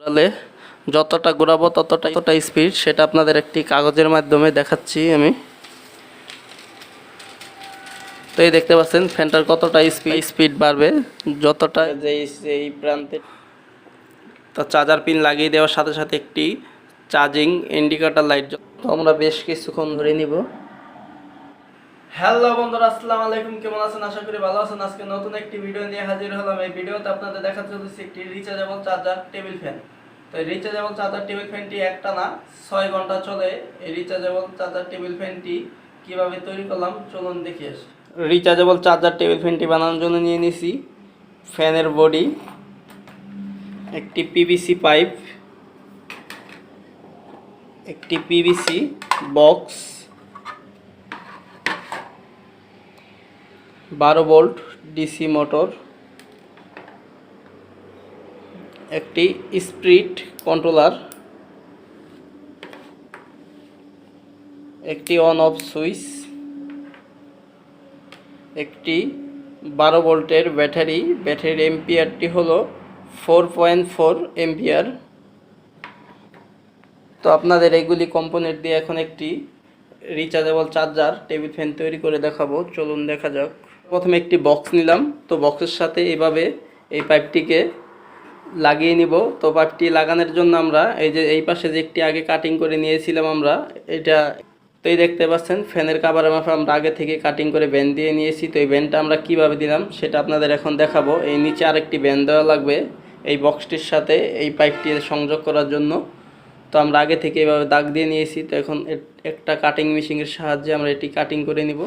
ঘোরালে যতটা ঘোরাবো ততটা স্পিড, সেটা আপনাদের একটি কাগজের মাধ্যমে দেখাচ্ছি আমি। তো এই দেখতে পাচ্ছেন ফ্যানটার কতটা স্পিড বাড়বে যতটা এই প্রান্তে। তো চার্জার পিন লাগিয়ে দেওয়ার সাথে সাথে একটি চার্জিং ইন্ডিকেটর লাইট, তো আমরা বেশ কিছুক্ষণ ধরে নিব। হ্যালো বন্ধুরা, আসসালামু আলাইকুম, কেমন আছেন? আশা করি ভালো আছেন। আজকে নতুন একটি ভিডিও নিয়ে হাজির হলাম। এই ভিডিওতে আপনাদের দেখাতে চলেছে একটি রিচার্জেবল চার্জার টেবিল ফ্যান। তো এই রিচার্জেবল চার্জার টেবিল ফ্যানটি একটানা 6 ঘন্টা চলে। এই রিচার্জেবল চার্জার টেবিল ফ্যানটি কিভাবে তৈরি করলাম চলুন দেখে আসি। রিচার্জেবল চার্জার টেবিল ফ্যানটি বানানোর জন্য নিয়ে নিয়েছি ফ্যানের বডি, একটি পিভিসি পাইপ, একটি PVC box, 12 volt DC motor, একটি স্পিড কন্ট্রোলার, একটি অন অফ সুইচ, একটি 12 ভোল্টের ব্যাটারি। ব্যাটারির এম্পিয়ারটি হলো 4.4 এম্পিয়ার। তো আপনাদের এগুলি কম্পোনেন্ট দিয়ে এখন একটি রিচার্জেবল চার্জার টেবিল ফ্যান তৈরি করে দেখাবো, চলুন দেখা যাক। প্রথমে একটি বক্স নিলাম, তো বক্সের সাথে এইভাবে এই পাইপটিকে লাগিয়ে নিব। তো পাইপটি লাগানোর জন্য আমরা এই পাশে যে একটি আগে কাটিং করে নিয়েছিলাম আমরা, এটা তো এই দেখতে পাচ্ছেন ফ্যানের কাভারের মাপে আমরা আগে থেকে কাটিং করে ব্যান্ড দিয়ে নিয়েছি। তো এই ব্যান্ডটা আমরা কিভাবে দিলাম সেটা আপনাদের এখন দেখাবো। এই নিচে আরেকটি ব্যান্ড দেওয়া লাগবে এই বক্সটির সাথে এই পাইপটি সংযোগ করার জন্য। তো আমরা আগে থেকে এইভাবে দাগ দিয়ে নিয়েছি। তো এখন একটা কাটিং মেশিনের সাহায্যে আমরা এটি কাটিং করে নিব।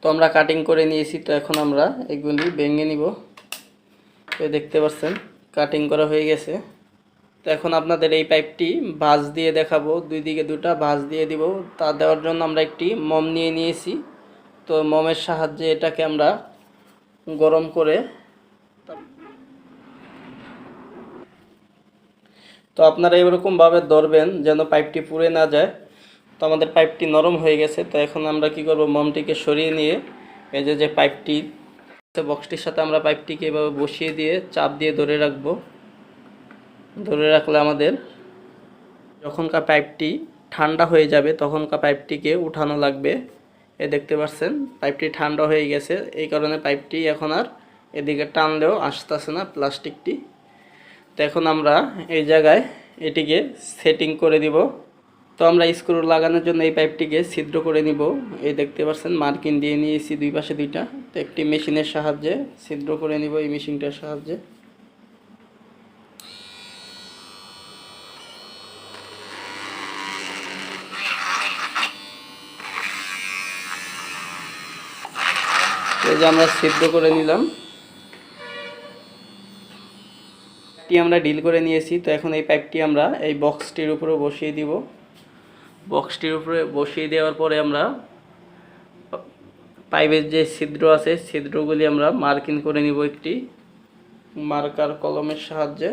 তো আমরা কাটিং করে নিয়েছি। তো এখন আমরা এগুলি ভেঙে নিব। তো দেখতে পাচ্ছেন কাটিং করা হয়ে গেছে। তো এখন আপনাদের এই পাইপটি ভাঁজ দিয়ে দেখাবো, দুই দিকে দুটা ভাঁজ দিয়ে দিব। তা দেওয়ার জন্য আমরা একটি মোম নিয়ে নিয়েছি। তো মোমের সাহায্যে এটাকে আমরা গরম করে, তো আপনারা এরকমভাবে ধরবেন যেন পাইপটি পুড়ে না যায়। তো আমাদের পাইপটি নরম হয়ে গেছে। তো এখন আমরা কি করব, মোমটিকে সরিয়ে নিয়ে এই যে পাইপটি বক্সটির সাথে আমরা পাইপটিকে এভাবে বসিয়ে দিয়ে চাপ দিয়ে ধরে রাখবো। ধরে রাখলে আমাদের যখনকার পাইপটি ঠান্ডা হয়ে যাবে তখনকার পাইপটিকে উঠানো লাগবে। দেখতে পাচ্ছেন পাইপটি ঠান্ডা হয়ে গেছে, এই কারণে পাইপটি এখন আর এদিকে টানলেও আসতেছে না প্লাস্টিকটি। তো এখন আমরা এই জায়গায় এটিকে সেটিং করে দিব। তো আমরা স্ক্রু লাগানোর জন্য এই পাইপটিকে ছিদ্র করে নিব। এই দেখতে পাচ্ছেন মার্কিং দিয়ে নিয়েছি দুই পাশে দুইটা। তো একটি মেশিনের সাহায্যে ছিদ্র করে নিব, এই মেশিনটার সাহায্যে। এই যে আমরা ছিদ্র করে নিলাম, আমরা ডিল করে নিয়েছি। তো এখন এই পাইপটি আমরা এই বক্সটির উপরে বসিয়ে দিব। বক্সটির উপরে বসিয়ে দেওয়ার পরে আমরা পাইপের যে ছিদ্র আছে ছিদ্রগুলি আমরা মার্কিং করে নিব একটি মার্কার কলমের সাহায্যে।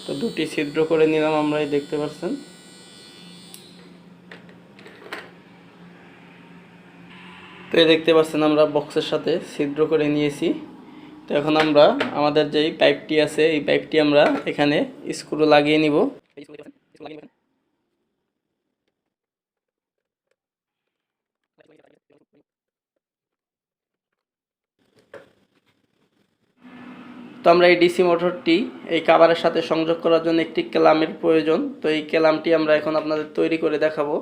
তো দুটি ছিদ্র করে নিলাম আমরা, এই দেখতে পাচ্ছেন। তো এই দেখতে পাচ্ছেন আমরা বক্সের সাথে ছিদ্র করে নিয়েছি। তো এখন আমরা আমাদের যেই পাইপটি আছে এই পাইপটি আমরা এখানে স্ক্রু লাগিয়ে নিব। তো আমরা এই ডিসি মোটরটি এই কাভারের সাথে সংযোগ করার জন্য একটি ক্যালামের প্রয়োজন। তো এই ক্যালামটি আমরা এখন আপনাদের তৈরি করে দেখাবো।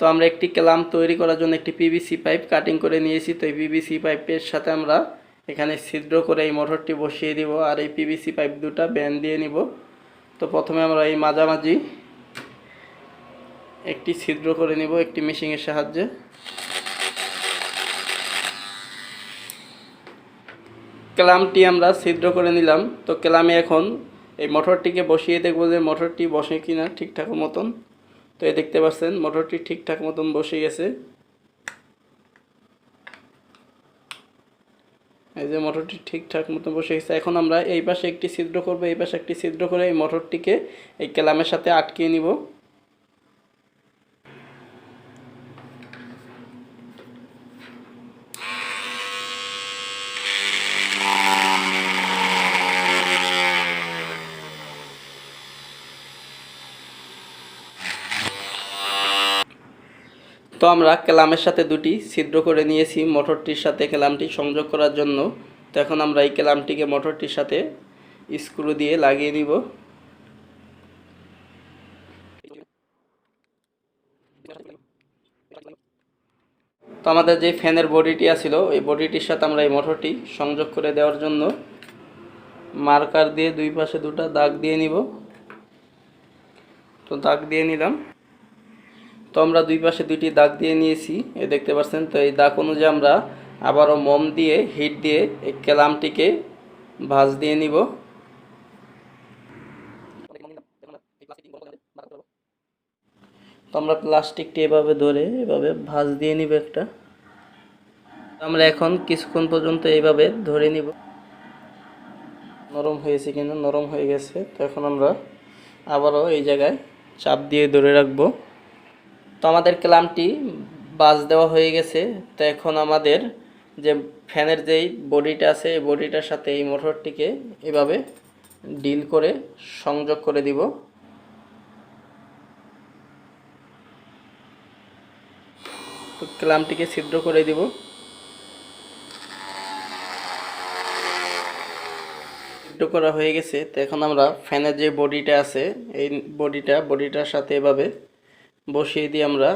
তো আমরা একটি ক্যালাম তৈরি করার জন্য একটি পিভিসি পাইপ কাটিং করে নিয়েছি। তো এই পিভিসি পাইপের সাথে আমরা এখানে ছিদ্র করে এই মোটরটি বসিয়ে দিব, আর এই পিভিসি পাইপ দুটা ব্যান্ড দিয়ে নিব। তো প্রথমে আমরা এই মাঝামাঝি একটি ছিদ্র করে নিব একটি মেশিনের সাহায্যে। ক্যালামটি আমরা ছিদ্র করে নিলাম। তো ক্যালামে এখন এই মোটরটিকে বসিয়ে দেখব যে মোটরটি বসে কিনা ঠিকঠাক মতন। তো এই দেখতে পাচ্ছেন মোটরটি ঠিকঠাক মতন বসে গেছে। এই যে মোটরটি ঠিকঠাক মতো বসে গেছে। এখন আমরা এই পাশে একটি ছিদ্র করব, এই পাশে একটি ছিদ্র করে এই মোটরটিকে এই ক্যালামের সাথে আটকিয়ে নিব। তো আমরা ক্যালামের সাথে দুটি ছিদ্র করে নিয়েছি মোটরটির সাথে ক্যালামটি সংযোগ করার জন্য। তো এখন আমরা এই ক্যালামটিকে মোটরটির সাথে স্ক্রু দিয়ে লাগিয়ে নিব। তো আমাদের যে ফ্যানের বডিটি আছিল ওই বডিটির সাথে আমরা এই মোটরটি সংযোগ করে দেওয়ার জন্য মার্কার দিয়ে দুই পাশে দুটো দাগ দিয়ে নিব। তো দাগ দিয়ে নিলাম। তো আমরা দুই পাশে দুইটি দাগ দিয়ে নিয়েছি, এই দেখতে পাচ্ছেন। তো এই দাগ অনুযায়ী আমরা আবারও মোম দিয়ে হিট দিয়ে এই ক্যালামটিকে ভাঁজ দিয়ে নিব। তো আমরা প্লাস্টিকটি এভাবে ধরে এভাবে ভাঁজ দিয়ে নিব একটা। আমরা এখন কিছুক্ষণ পর্যন্ত এইভাবে ধরে নিব নরম হয়েছে কিনা। নরম হয়ে গেছে। তো এখন আমরা আবারও এই জায়গায় চাপ দিয়ে ধরে রাখবো। তো আমাদের ক্লামটি বাজ দেওয়া হয়ে গেছে। তো এখন আমাদের যে ফ্যানের যেই বডিটা আছে এই বডিটার সাথে এই মোটরটিকে এভাবে ডিল করে সংযোগ করে দিব। তো ক্লামটিকে ছিদ্র করে দিব। ছিদ্র করা হয়ে গেছে। তো এখন আমরা ফ্যানের যে বডিটা আছে এই বডিটার সাথে এভাবে বসিয়ে দিয়ে আমরা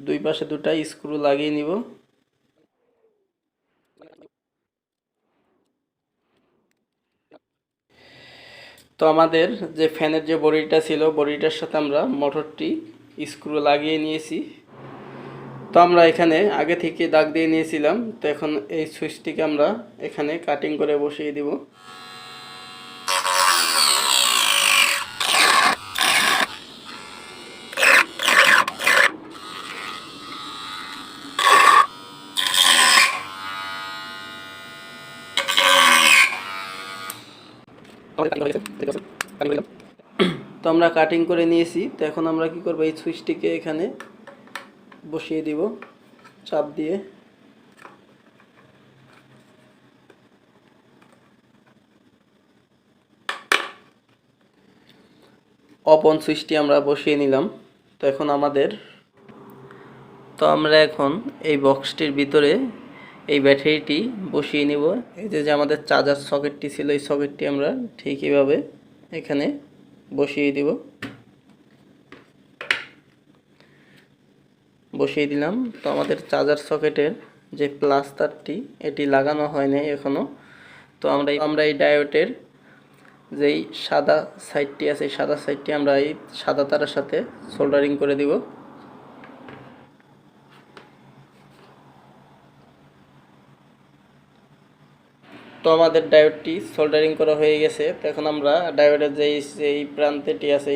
দুই পাশে দুটা স্ক্রু লাগিয়ে নিব। তো আমাদের যে ফ্যানের যে বডিটা ছিল বডিটার সাথে আমরা মোটরটি স্ক্রু লাগিয়ে নিয়েছি। তো আমরা এখানে আগে থেকে দাগ দিয়ে নিয়েছিলাম। তো এখন এই সুইচটিকে আমরা এখানে কাটিং করে বসিয়ে দিব। তো আমরা কাটিং করে নিয়েছি। তো এখন আমরা কি করব, এই সুইচটিকে এখানে বসিয়ে দিব চাপ দিয়ে। অফ অন সুইচটি আমরা বসিয়ে নিলাম। তো এখন আমরা এখন এই বক্সটির ভিতরে এই ব্যাটারিটি বসিয়ে নিব। এই যে আমাদের চার্জার সকেটটি ছিল এই সকেটটি আমরা ঠিক এইভাবে এখানে বসিয়ে দিব। বসিয়ে দিলাম। তো আমাদের চার্জার সকেটের যে প্লাস তারটি এটি লাগানো হয় নাই এখনো। তো আমরা এই ডায়োডের যেই সাদা সাইডটি আছে এই সাদা সাইডটি আমরা এই সাদা তারের সাথে সোল্ডারিং করে দিব। তো আমাদের ডায়োডটি সোল্ডারিং করা হয়ে গেছে। তো এখন আমরা ডায়োডের যেই প্রান্তেটি আছে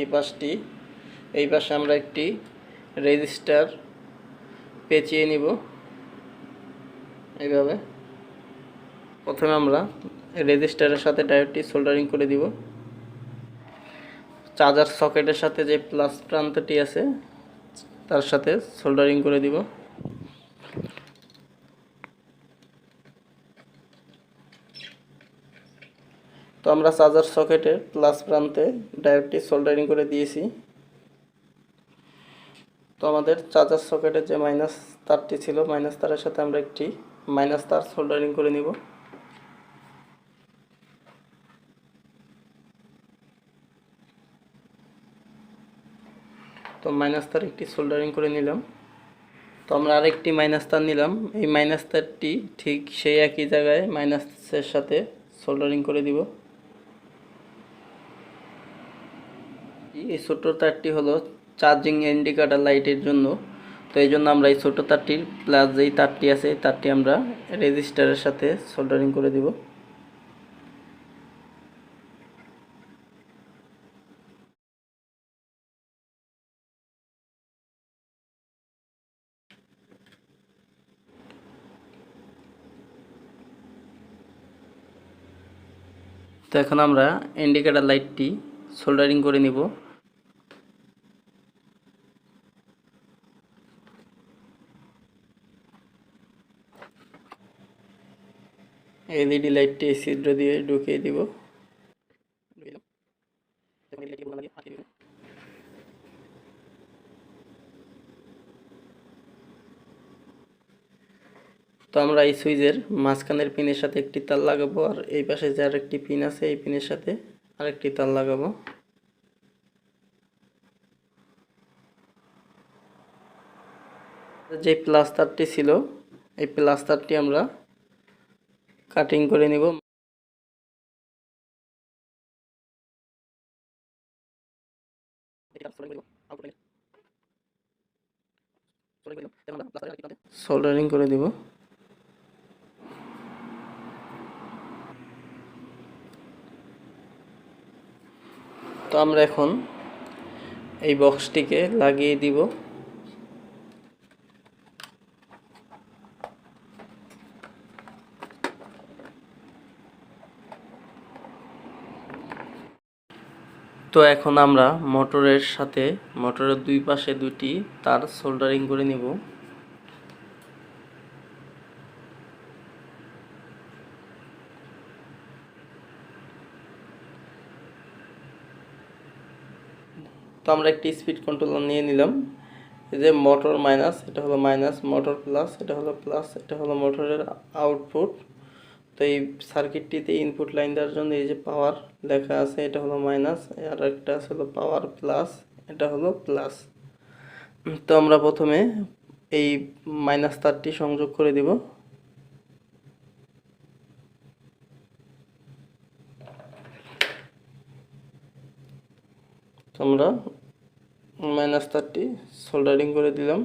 এই পাশে আমরা একটি রেজিস্টার পেঁচিয়ে নিব এইভাবে। প্রথমে আমরা রেজিস্টারের সাথে ডায়োডটি সোল্ডারিং করে দিব। চার্জার সকেটের সাথে যে প্লাস প্রান্তটি আছে তার সাথে সোল্ডারিং করে দিব। তো আমরা চার্জার সকেটের প্লাস প্রান্তে ডায়োডটি সোল্ডারিং করে দিয়েছি। তো আমাদের চার্জার সকেটের যে মাইনাস তারটি ছিল মাইনাস তারের সাথে আমরা একটি মাইনাস তার সোল্ডারিং করে নিব। তো মাইনাস তার একটি সোল্ডারিং করে নিলাম। তো আমরা আরেকটি মাইনাস তার নিলাম। এই মাইনাস তারটি ঠিক সেই একই জায়গায় মাইনাসের সাথে সোল্ডারিং করে দিব। এই ছোট তারটি হলো চার্জিং ইন্ডিকেটর লাইটের জন্য। তো এই জন্য আমরা এই ছোট তারটির প্লাস যেই তারটি আছে এই তারটি আমরা রেজিস্টারের সাথে সোল্ডারিং করে দিব। তো এখন আমরা ইন্ডিকেটর লাইটটি সোল্ডারিং করে নিব। এলইডি লাইটটি এই ছিদ্র দিয়ে ঢুকিয়ে দিব। তো আমরা এই সুইচের মাঝখানের পিনের সাথে একটি তার লাগাবো, আর এই পাশে যে আরেকটি পিন আছে এই পিনের সাথে আরেকটি তার লাগাবো। যে প্লাস তারটি ছিল এই প্লাস তারটি আমরা কাটিং করে নিব। সোল্ডারিং করে দিব। তো আমরা এখন এই বক্সটিকে লাগিয়ে দিব। তো এখন আমরা মোটরের সাথে মোটরের দুই পাশে দুটি তার সোল্ডারিং করে নিব। তো আমরা একটি স্পিড কন্ট্রোলার নিয়ে নিলাম। এই যে মোটর মাইনাস, এটা হলো মাইনাস, মোটর প্লাস, এটা হলো প্লাস, এটা হলো মোটরের আউটপুট। তো এই সার্কিটটিতে ইনপুট লাইন দেওয়ার জন্য এই যে পাওয়ার লেখা আছে, এটা হলো মাইনাস, আর একটা আছে হলো পাওয়ার প্লাস, এটা হলো প্লাস। তো আমরা প্রথমে এই মাইনাস তারটি সংযোগ করে দিব। তো আমরা মাইনাস তারটি সোল্ডারিং করে দিলাম।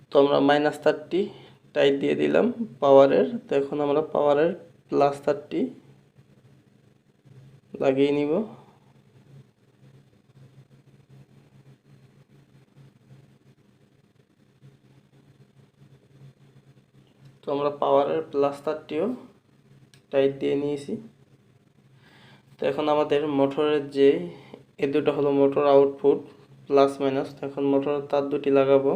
তো আমরা মাইনাস তারটি টাইট দিয়ে দিলাম পাওয়ারের। তো এখন আমরা পাওয়ারের প্লাস তারটি লাগিয়ে নিব। তো আমরা পাওয়ারের প্লাস তারটিও টাইট দিয়ে নিয়েছি। তো এখন আমাদের মোটরের যে এই দুটো হলো মোটর আউটপুট প্লাস মাইনাস। তো এখন মোটরের তার দুটি লাগাবো।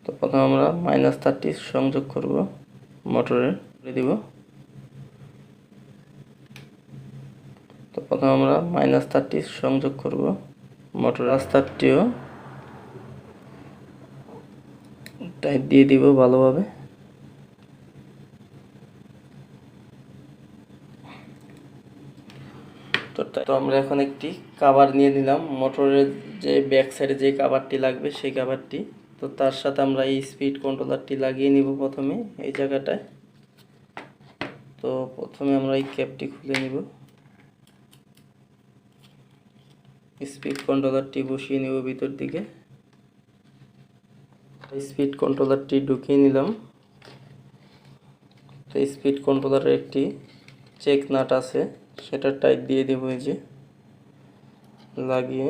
তো প্রথমে আমরা মাইনাস তারটি সংযোগ করব, মোটরে দিব। তো প্রথমে আমরা মাইনাস তারটি সংযোগ করব মোটরের তারটিও টাইট দিয়ে দিব ভালোভাবে। তো আমরা এখন একটি কভার নিয়ে নিলাম, মোটরের যে ব্যাক সাইডে যে কভারটি লাগবে সেই কভারটি। তো তার সাথে আমরা এই স্পিড কন্ট্রোলারটি লাগিয়ে নিব প্রথমে এই জায়গাটায়। তো প্রথমে আমরা এই ক্যাপটি খুলে নিব, স্পিড কন্ট্রোলারটি বসিয়ে নিব ভিতর দিকে। স্পিড কন্ট্রোলারটি ঢুকিয়ে নিলাম। তো স্পিড কন্ট্রোলারের একটি চেক নাট আছে, সেটা টাইট দিয়ে দেব এই যে লাগিয়ে।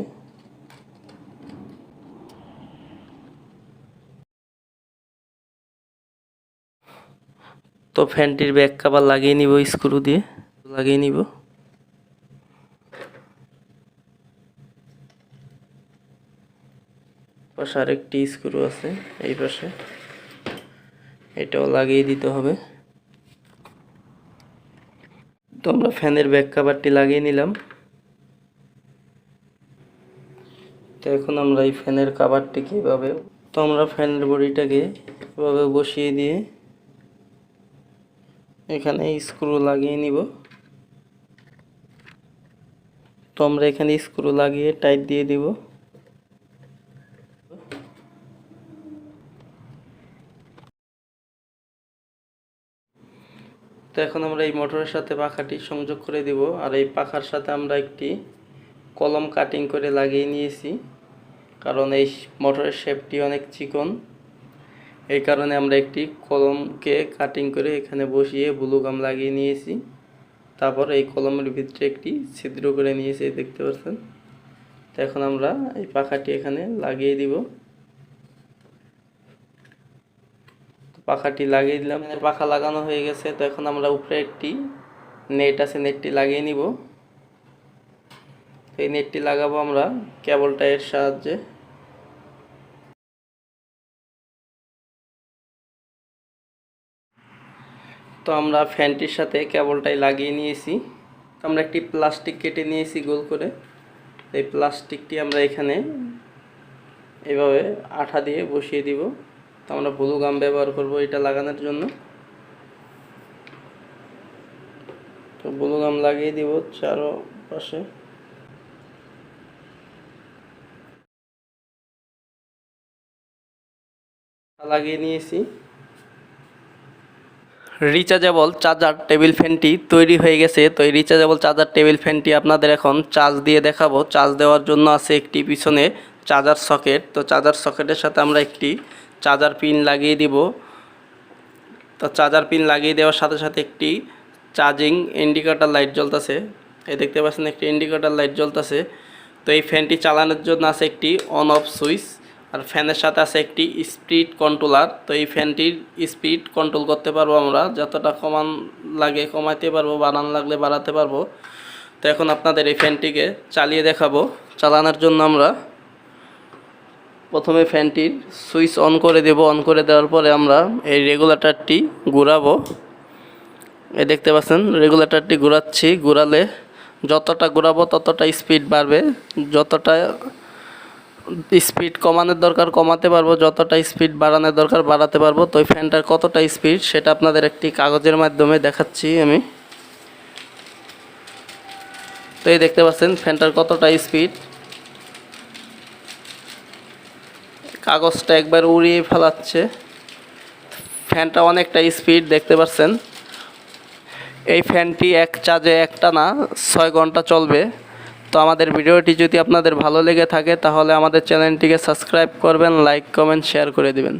তো ফ্যানটির ব্যাক কভার লাগিয়ে নিব, স্ক্রু দিয়ে লাগিয়ে নিব। পাশে আরেকটি স্ক্রু আছে এই পাশে, এটাও লাগিয়ে দিতে হবে। তো আমরা ফ্যানের ব্যাক কভারটি লাগিয়ে নিলাম। তো এখন আমরা এই ফ্যানের কভারটিকে এভাবে, তো আমরা ফ্যানের বডিটাকে এভাবে বসিয়ে দিয়ে এখানে স্ক্রু লাগিয়ে নিব। তো আমরা এখানে স্ক্রু লাগিয়ে টাইট দিয়ে দিব। তো এখন আমরা এই মোটরের সাথে পাখাটি সংযোগ করে দিব, আর এই পাখার সাথে আমরা একটি কলম কাটিং করে লাগিয়ে নিয়েছি, কারণ এই মোটরের শেপটি অনেক চিকন। এই কারণে আমরা একটি কলমকে কাটিং করে এখানে বসিয়ে ব্লু গাম লাগিয়ে নিয়েছি। তারপর এই কলমের ভিতরে একটি ছিদ্র করে নিয়েছি, দেখতে পাচ্ছেন। তো এখন আমরা এই পাখাটি এখানে লাগিয়ে দিব। পাখাটি লাগিয়ে দিলাম। পাখা লাগানো হয়ে গেছে, তো এখন আমরা উপরে একটি নেট আছে, নেটটি লাগিয়ে নিব। এই নেটটি লাগাবো আমরা কেবলটা এর সাহায্যে। তো আমরা ফ্যানটির সাথে কেবলটাই লাগিয়ে নিয়েছি। আমরা একটি প্লাস্টিক কেটে নিয়েছি গোল করে। এই প্লাস্টিকটি আমরা এখানে এভাবে আঠা দিয়ে বসিয়ে দিব। তো আমরা ব্লু গাম ব্যবহার করব এটা লাগানোর জন্য। তো ব্লু গাম লাগিয়ে দিব চারপাশে। লাগিয়ে নিয়েছি। রিচার্জেবল চার্জার টেবিল ফ্যানটি তৈরি হয়ে গেছে। তো এই রিচার্জেবল চার্জার টেবিল ফ্যানটি আপনাদের এখন চার্জ দিয়ে দেখাবো। চার্জ দেওয়ার জন্য আছে একটি পিছনে চার্জার সকেট। তো চার্জার সকেটের সাথে আমরা একটি চার্জার পিন লাগিয়ে দিব। তো চার্জার পিন লাগিয়ে দেওয়ার সাথে সাথে একটি চার্জিং ইন্ডিকেটর লাইট জ্বলতেছে। এই দেখতে পাচ্ছেন একটি ইন্ডিকেটর লাইট জ্বলতেছে। তো এই ফ্যানটি চালানোর জন্য আছে একটি অন অফ সুইচ, আর ফ্যানের সাথে আছে একটি স্পিড কন্ট্রোলার। তো এই ফ্যানটির স্পিড কন্ট্রোল করতে পারবো আমরা, যতটা কমান লাগে কমাতে পারবো, বাড়ানো লাগলে বাড়াতে পারবো। তো এখন আপনাদের এই ফ্যানটিকে চালিয়ে দেখাবো। চালানোর জন্য আমরা প্রথমে ফ্যানটির সুইচ অন করে দেব। অন করে দেওয়ার পরে আমরা এই রেগুলেটরটি ঘোরাবো। এই দেখতে পাচ্ছেন রেগুলেটরটি ঘোরাচ্ছি। ঘোরালে যতটা ঘোরাবো ততটা স্পিড বাড়বে, যতটা স্পিড কমানোর দরকার কমাতে পারবো, যতটা স্পিড বাড়ানোর দরকার বাড়াতে পারবো। তো এই ফ্যানটার কতটা স্পিড সেটা আপনাদের একটি কাগজের মাধ্যমে দেখাচ্ছি আমি। তো এই দেখতে পাচ্ছেন ফ্যানটার কতটা স্পিড। কাগজটা একবার উড়িয়ে ফেলাচ্ছে। ফ্যানটা অনেকটা স্পিড দেখতে পাচ্ছেন। এই ফ্যানটি এক চার্জে একটানা 6 ঘন্টা চলবে। তো আমাদের ভিডিওটি যদি আপনাদের ভালো লেগে থাকে তাহলে আমাদের চ্যানেলটিকে সাবস্ক্রাইব করবেন, লাইক কমেন্ট শেয়ার করে দিবেন।